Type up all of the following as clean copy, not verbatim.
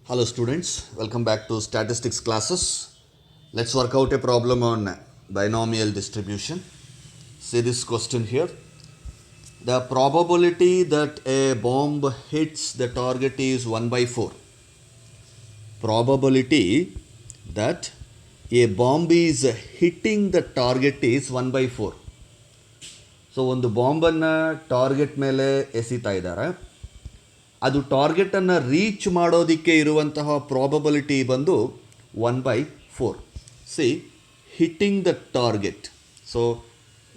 Hello students, welcome back to statistics classes. Let's work out a problem on binomial distribution. See this question here. The probability that a bomb hits the target is 1 by 4. Probability that a bomb is hitting the target is 1 by 4. So ಒಂದು ಬಾಂಬನ್ನು target ಮೇಲೆ ಎಸಿತಾ ಇದ್ದಾರೆ. ಅದು ಟಾರ್ಗೆಟನ್ನು reach ಮಾಡೋದಕ್ಕೆ ಇರುವಂತಹ probability ಬಂದು 1/4. See hitting the target. So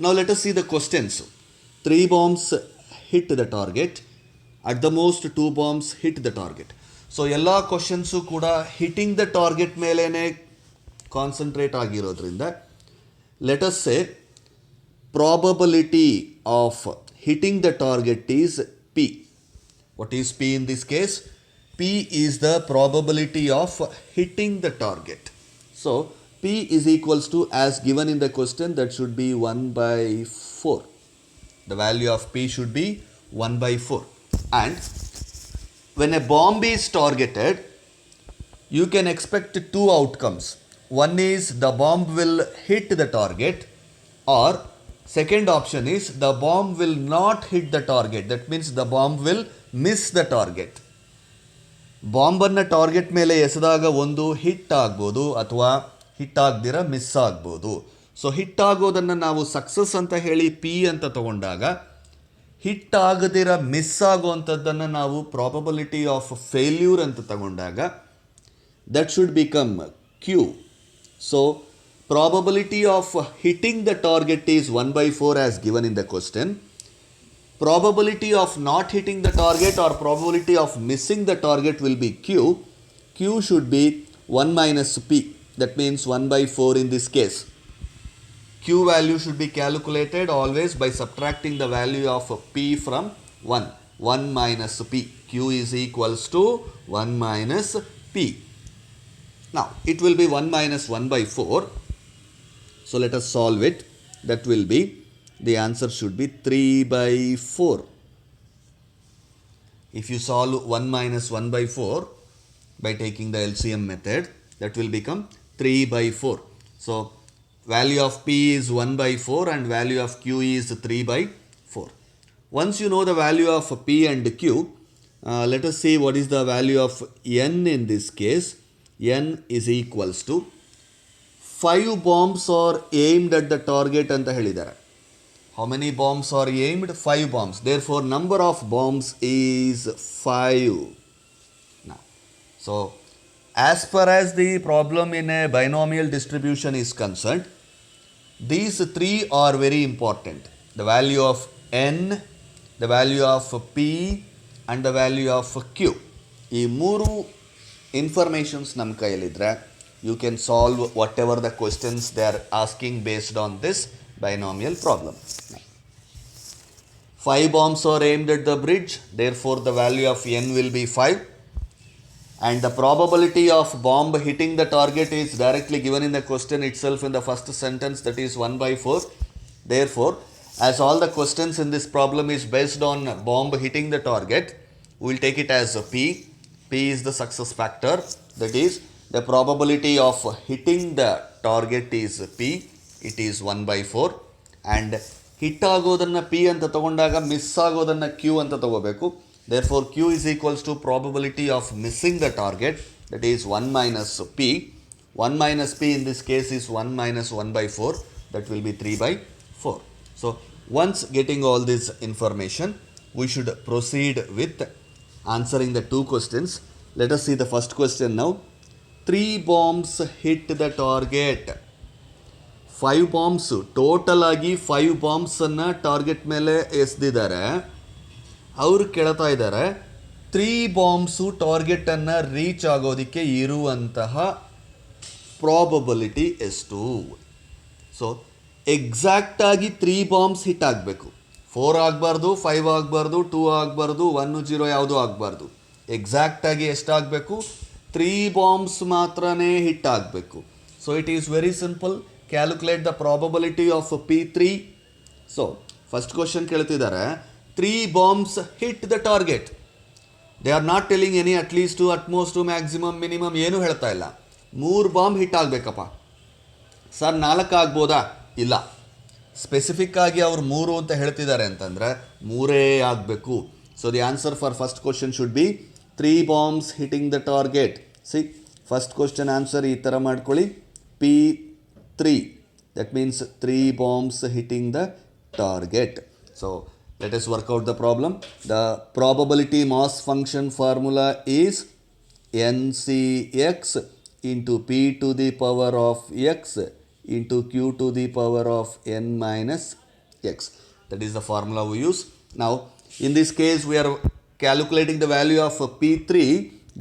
ನಾವು let us see the questions. 3 bombs hit the target, at the most 2 bombs hit the target. So ಎಲ್ಲ questions ಕೂಡ ಹಿಟ್ಟಿಂಗ್ ದ ಟಾರ್ಗೆಟ್ ಮೇಲೇ ಕಾನ್ಸಂಟ್ರೇಟ್ ಆಗಿರೋದ್ರಿಂದ let us say probability of hitting the target is P. What is P in this case? P is the probability of hitting the target. So P is equals to, as given in the question, that should be 1 by 4. The value of P should be 1 by 4. And when a bomb is targeted, you can expect two outcomes. One is the bomb will hit the target, or second option is the bomb will not hit the target. That means the bomb will miss the target. ಬಾಂಬನ್ನು target ಮೇಲೆ ಎಸೆದಾಗ ಒಂದು hit ಆಗ್ಬೋದು ಅಥವಾ hit ಆಗದಿರ miss ಆಗ್ಬೋದು. So hit ಆಗೋದನ್ನು ನಾವು ಸಕ್ಸಸ್ ಅಂತ ಹೇಳಿ ಪಿ ಅಂತ ತಗೊಂಡಾಗ, ಹಿಟ್ ಆಗದಿರ ಮಿಸ್ ಆಗುವಂಥದ್ದನ್ನು ನಾವು ಪ್ರಾಬಬಿಲಿಟಿ ಆಫ್ ಫೇಲ್ಯೂರ್ ಅಂತ ತಗೊಂಡಾಗ that should become Q. So probability of hitting the target is 1 by 4 as given in the question. Probability of not hitting the target or probability of missing the target will be Q. Q should be 1 minus P. That means 1 by 4 in this case. Q value should be calculated always by subtracting the value of P from 1. 1 minus P. Q is equals to 1 minus P. Now it will be 1 minus 1 by 4. So let us solve it. That will be, the answer should be 3 by 4. If you solve 1 minus 1 by 4 by taking the LCM method, that will become 3 by 4. So value of P is 1 by 4 and value of Q is 3 by 4. Once you know the value of P and Q, let us see what is the value of N in this case. N is equals to 5 bombs are aimed at the target ಅಂತ ಹೇಳಿದ್ದಾರೆ. How many bombs are aimed? 5 bombs. Therefore, number of bombs is 5. Now, so as far as the problem in a binomial distribution is concerned, these three are very important. The value of N, the value of P and the value of Q. ಈ ಮೂರು informations ನಮ್ಮ ಕೈಯಲ್ಲಿದ್ದರೆ you can solve whatever the questions they are asking based on this binomial problem. 5 bombs are aimed at the bridge, therefore the value of N will be 5. And the probability of bomb hitting the target is directly given in the question itself in the first sentence, that is 1 by 4. Therefore, as all the questions in this problem is based on bomb hitting the target, we will take it as P. P is the success factor, that is the probability of hitting the target is P. It is 1 by 4. And hit ಆಗೋದನ್ನು P ಅಂತ ತಗೊಂಡಾಗ miss ಆಗೋದನ್ನು Q ಅಂತ ತಗೋಬೇಕು. Therefore, Q is equals to probability of missing the target, that is 1 minus P. 1 minus P in this case is 1 minus 1 by 4. That will be 3 by 4. So, once getting all this information, we should proceed with answering the two questions. Let us see the first question now. 3 bombs hit the target. 5 bombs, total ಆಗಿ 5 ಬಾಂಬ್ಸನ್ನು target ಮೇಲೆ ಎಸೆದಿದ್ದಾರೆ. ಅವರು ಕೇಳ್ತಾ ಇದ್ದಾರೆ 3 ಬಾಂಬ್ಸು ಟಾರ್ಗೆಟನ್ನು reach ಆಗೋದಕ್ಕೆ ಇರುವಂತಹ probability ಎಷ್ಟು. So ಎಕ್ಸಾಕ್ಟಾಗಿ 3 bombs hit ಆಗಬೇಕು. 4 ಆಗಬಾರ್ದು, 5 ಆಗಬಾರ್ದು, 2 ಆಗಬಾರ್ದು, 1 0 ಯಾವುದೂ ಆಗಬಾರ್ದು. ಎಕ್ಸಾಕ್ಟಾಗಿ ಎಷ್ಟಾಗಬೇಕು? 3 ಬಾಂಬ್ಸ್ ಮಾತ್ರನೇ ಹಿಟ್ ಆಗಬೇಕು. So it is very simple. Calculate the probability of P3. So first question ಕೇಳ್ತಿದ್ದಾರೆ 3 bombs hit the target. They are not telling any at least at most maximum minimum ಏನೂ ಹೇಳ್ತಾ ಇಲ್ಲ. 3 ಬಾಂಬ್ ಹಿಟ್ ಆಗಬೇಕಪ್ಪ. ಸರ್ 4 ಆಗ್ಬೋದಾ? ಇಲ್ಲ, specific ಆಗಿ ಅವ್ರು 3 ಅಂತ ಹೇಳ್ತಿದ್ದಾರೆ ಅಂತಂದರೆ 3 ಆಗಬೇಕು. So the answer for first question should B 3 bombs hitting the target. C, first question answer ಈ ಥರ ಮಾಡ್ಕೊಳ್ಳಿ, P3. That means 3 bombs hitting the target. So let us work out the problem. The probability mass function formula is NCX into P to the power of X into Q to the power of N minus X. That is the formula we use. Now in this case we are calculating the value of P3.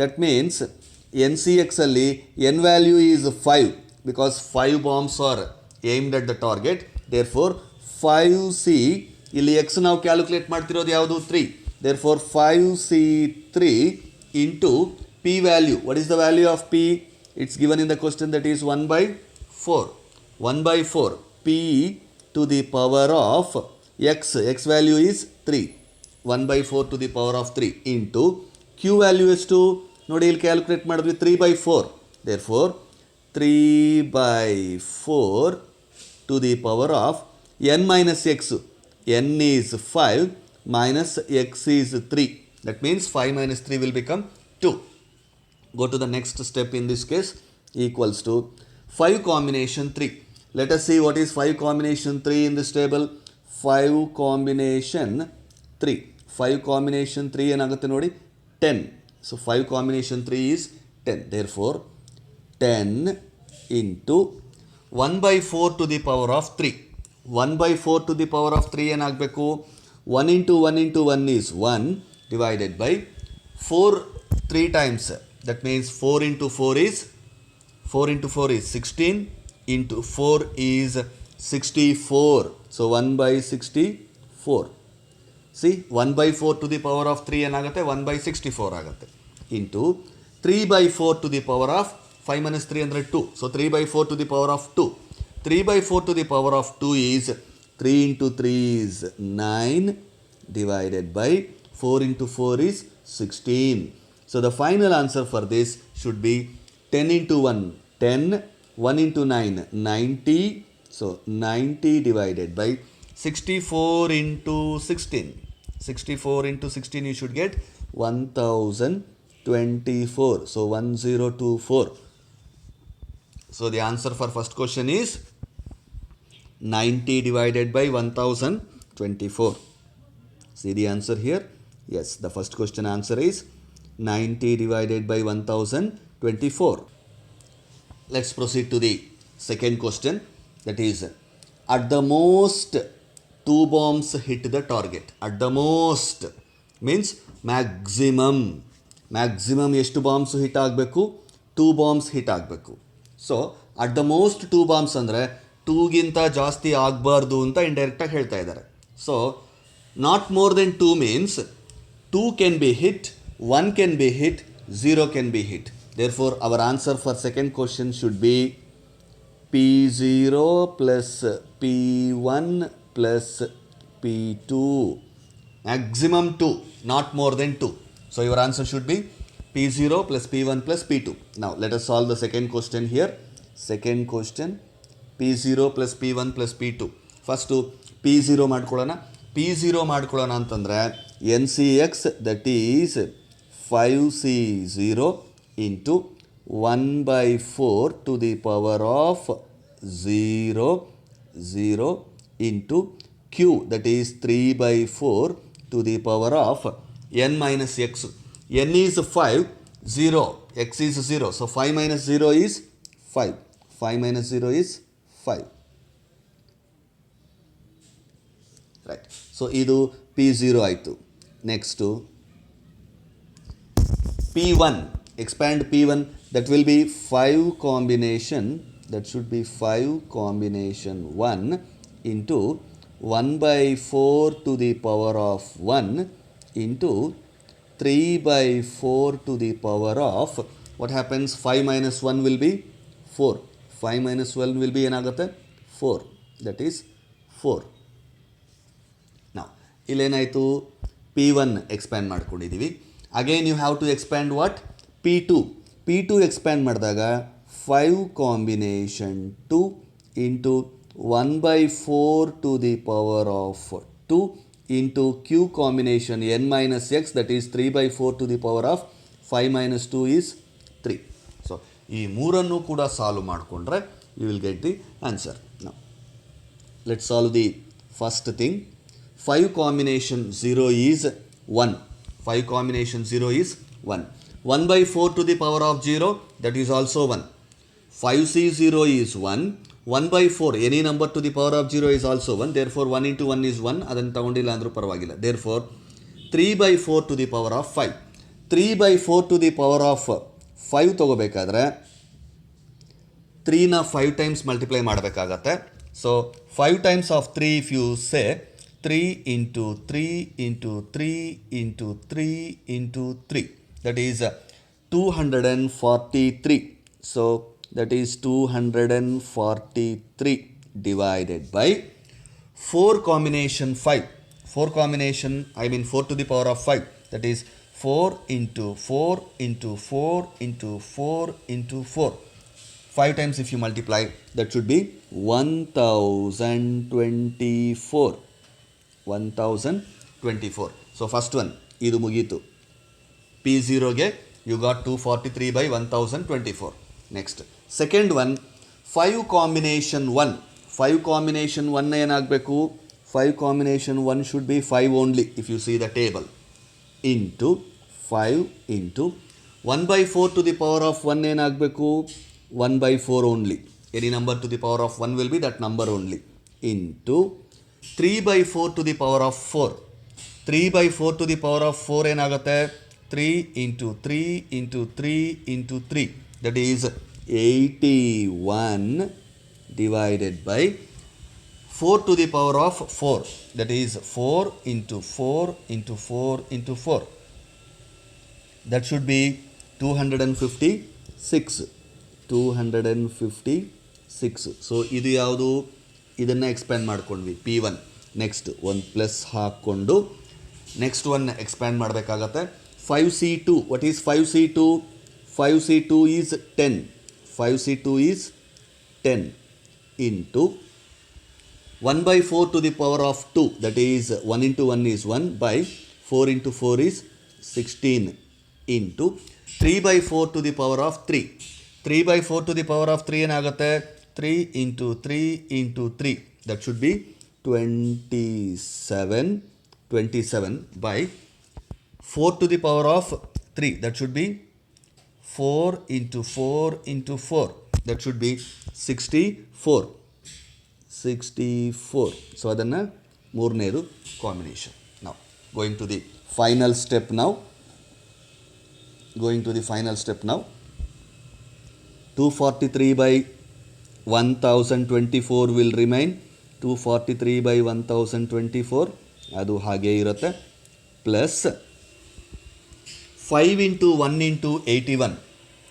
That means NCX ಅಲ್ಲಿ N value is 5 because 5 bombs are aimed at the target. Therefore 5C, ಇಲ್ಲಿ x ನಾವು calculate ಮಾಡ್ತಿರೋದು ಯಾವುದು? 3. Therefore 5C3 into P value. What is the value of P? It's given in the question, that is 1/4. 1/4 P to the power of x. X value is 3. 1/4 to the power of 3 into Q value is 2. ನೋಡಿ ಇಲ್ಲಿ calculate ಮಾಡಿದ್ವಿ 3/4. Therefore 3/4 to the power of n minus x. N is 5 minus x is 3. That means 5 minus 3 will become 2. Go to the next step in this case, equals to 5 combination 3. Let us see what is 5 combination 3 in this table. 5 combination 3. 5 combination 3 ಏನಾಗುತ್ತೆ ನೋಡಿ, 10. So 5 combination 3 is 10. Therefore 10 into 1/4 to the power of 3. 1/4 to the power of 3 ಏನಾಗಬೇಕು? 1 into 1 into 1 is 1 divided by 4 3 times. That means 4 into 4 is 16 into 4 is 64. So 1/64. See, 1/4 to the power of 3 ಏನಾಗುತ್ತೆ? 1/64 ಆಗುತ್ತೆ. Into 3/4 to the power of 5 minus 3 ಅಂದರೆ 2. So 3/4 to the power of 2. 3/4 to the power of 2 is 3 into 3 is 9 divided by 4 into 4 is 16. So the final answer for this should be 10 into 1, 10, 1 into 9, 90. So 90 divided by 64 into 16. 64 into 16 you should get 1024. So 1024. So the answer for first question is 90 divided by 1024. See the answer here? Yes, the first question answer is 90 divided by 1024. Let's proceed to the second question. That is, at the most 2 bombs hit the target. At the most means maximum. Maximum ಎಷ್ಟು bombs hit ಆಗಬೇಕು? 2 bombs hit ಆಗಬೇಕು. So at the most 2 bombs ಅಂದರೆ 2ಗಿಂತ ಜಾಸ್ತಿ ಆಗಬಾರ್ದು ಅಂತ ಇಂಡೈರೆಕ್ಟಾಗಿ ಹೇಳ್ತಾ ಇದ್ದಾರೆ. So not more than 2 means 2 can be hit, 1 can be hit, 0 can be hit. Therefore our answer for second question should be P0 plus P1 plus P2. Maximum 2, not more than 2. So your answer should be P0 plus P1 plus P2. Now let us solve the second question here. Second question, P0 plus P1 plus P2. First P0 ಮಾಡ್ಕೊಳ್ಳೋಣ. P0 ಮಾಡ್ಕೊಳ್ಳೋಣ ಅಂತಂದರೆ NCX, that is 5C0 into 1/4 to the power of 0 into Q, that is 3/4 to the power of n minus x. N is 5, 0, x is 0. So 5 minus 0 is 5. 5 minus 0 is 5. Right. So ಇದು P0 ಆಯಿತು. Next P1. Expand P1. That will be 5 combination. That should be 5 combination 1 into 1/4 to the power of 1 into 3/4 to the power of, what happens? 5 minus 1 will be 4. 5 minus 1 will be ಏನಾಗುತ್ತೆ? 4. That is 4. Now ಇಲ್ಲೇನಾಯಿತು? P1 expand ಮಾಡ್ಕೊಂಡಿದ್ದೀವಿ. Again you have to expand what? P2. P2 expand ಮಾಡಿದಾಗ 5 combination 2 into 1 by 4 to the power of 2 into q combination n minus x, that is 3 by 4 to the power of 5 minus 2 is 3. So ಈ ಮೂರನ್ನು ಕೂಡ solve ಮಾಡಿಕೊಂಡ್ರೆ you will get the answer. Now let's solve the first thing. 5 combination 0 is 1. 5 combination 0 is 1. 1 by 4 to the power of 0, that is also 1. 5c0 is 1. 1 by 4, any number to the power of 0 is also 1. Therefore 1 into 1 is 1. ಅದನ್ನು ತಗೊಂಡಿಲ್ಲ ಅಂದರೂ ಪರವಾಗಿಲ್ಲ. Therefore 3 by 4 to the power of 5. 3 by 4 to the power of 5 ತಗೋಬೇಕಾದ್ರೆ 3ನ 5 times multiply ಮಾಡಬೇಕಾಗತ್ತೆ. So 5 times of 3, if you say 3 into 3 into 3 into 3 into 3, that is 243. So that is 243 divided by 4 combination 5. 4 combination, I mean 4 to the power of 5, that is 4 into 4 into 4 into 4 into 4. 5 times if you multiply, that should be 1024. 1024. So first one, idu mugitu. P0 ge you got 243 by 1024. Next, second one, 5 combination 1. 5 combination 1 ಏನಆಗಬೇಕು? 5 combination 1 should be 5 only if you see the table. Into 5 into 1 by 4 to the power of 1 ಏನಆಗಬೇಕು? 1 by 4 only. Any number to the power of 1 will be that number only. Into 3 by 4 to the power of 4. 3 by 4 to the power of 4 ಏನಾಗುತ್ತೆ? 3 into 3 into 3 into 3. That is 81 divided by 4 to the power of 4. That is 4 into 4 into 4 into 4. That should be 256. 256. So ಇದು ಯಾವುದು? ಇದನ್ನು expand ಮಾಡ್ಕೊಂಡ್ವಿ P1. Next ಒಂದು plus ಹಾಕ್ಕೊಂಡು next one expand ಮಾಡಬೇಕಾಗತ್ತೆ. 5c2. What is 5c2? 5c2 is 10. 5c2 is 10 into 1 by 4 to the power of 2, that is 1 into 1 is 1 by 4 into 4 is 16 into 3 by 4 to the power of 3. 3 by 4 to the power of 3 ಏನಾಗುತ್ತೆ? 3 into 3 into 3. That should be 27. 27 by 4 to the power of 3. That should be 4 into 4 into 4. That should be 64. 64. So ಅದನ್ನು ಮೂರನೇದು combination. Now going to the final step now. 243 by 1024 will remain. 243 by 1024 ಅದು ಹಾಗೇ ಇರುತ್ತೆ. Plus 5 into 1 into 81.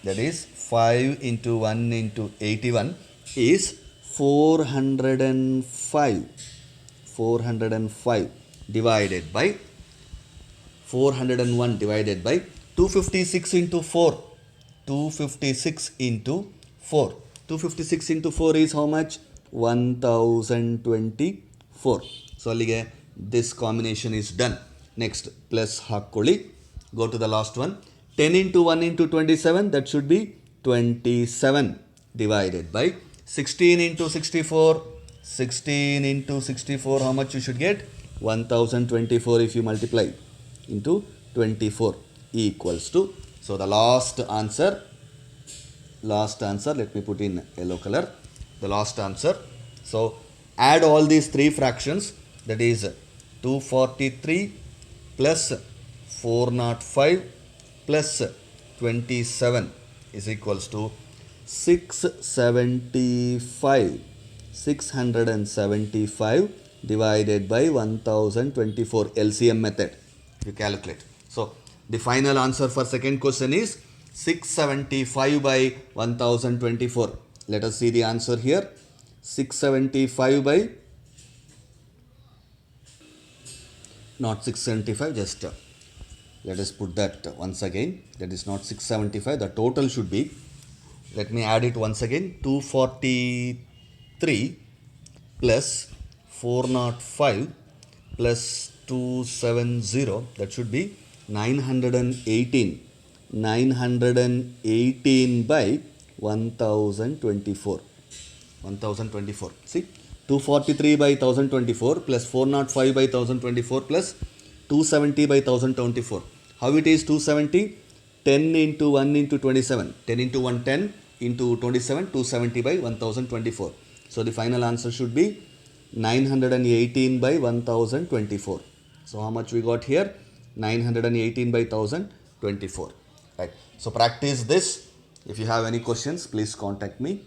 That is 5 into 1 into 81 is 405. 405 divided by 401 divided by 256 into 4. 256 into 4. 256 into 4 is how much? 1024. So ಅಲ್ಲಿಗೆ this combination is done. Next, plus ಹಾಕ್ಕೊಳ್ಳಿ. Go to the last one. 10 into 1 into 27, that should be 27 divided by 16 into 64. 16 into 64, how much you should get? 1024 if you multiply into 24 equals to, so the last answer, let me put in yellow color, the last answer. So add all these three fractions, that is 243 plus 405 plus 27 is equals to 675. 675 divided by 1024, LCM method you calculate. So the final answer for second question is 675 by 1024. Let us see the answer here. 675 by, not 675, just Let us put that once again. That is not 675. The total should be, let me add it once again, 243 plus 405 plus 270. That should be 918. 918 by 1024. 1024. See, 243 by 1024 plus 405 by 1024 plus 270 by 1024. How it is 270? 10 into 1 into 27. 10 into 1, 10 into 27, 270 by 1024. So the final answer should be 918 by 1024. So how much we got here? 918 by 1024. Right. So practice this. If you have any questions, please contact me.